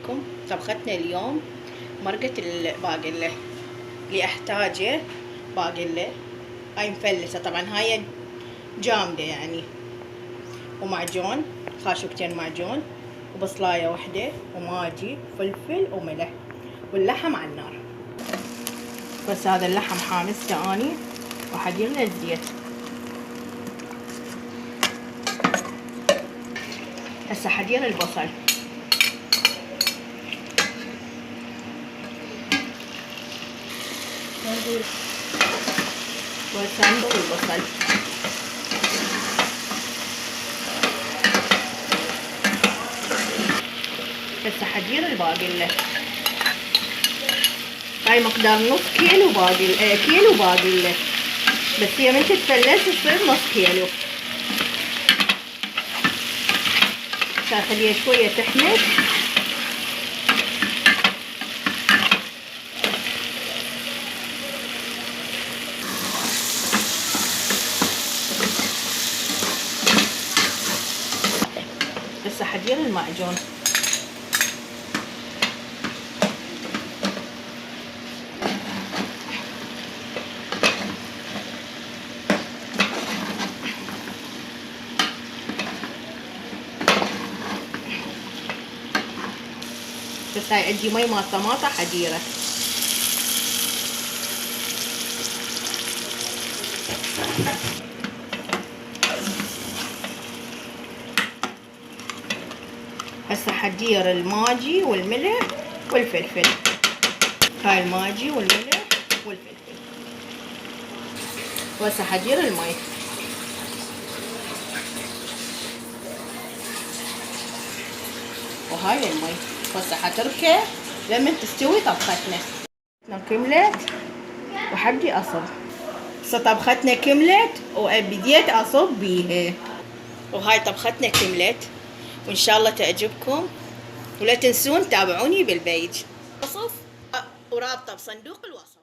بكم طبختنا اليوم مرقة الباقلة. اللي احتاجه باقلة هاي مفلسة طبعا، هاي جامدة يعني، ومعجون خاشوقتين معجون، وبصلاية واحدة، وماجي وفلفل وملح، واللحم على النار. بس هذا اللحم حامسته اني وحدير له الزيت. هسه حدير البصل، وسندق البصل، هسه حدير الباقلة. هاي مقدار نص كيلو باقلة، كيلو باقلة، بس هي من تتفلس تصير نص كيلو. خليها شوية تحمر. هسه حدير المعجون، بس هاي عندي مي مال طماطة حديرة. هسه حدير الماجي والملح والفلفل. هاي الماجي والملح والفلفل، وهسه حدير المي. وهاي المي هسه حتركه لما تستوي طبختنا. كملت وحبدي اصب. هسه طبختنا كملت وبديت اصب بيها، وهاي طبختنا كملت، وان شاء الله تعجبكم، ولا تنسون تابعوني بالبيج. وصف ورابطه بصندوق الوصف.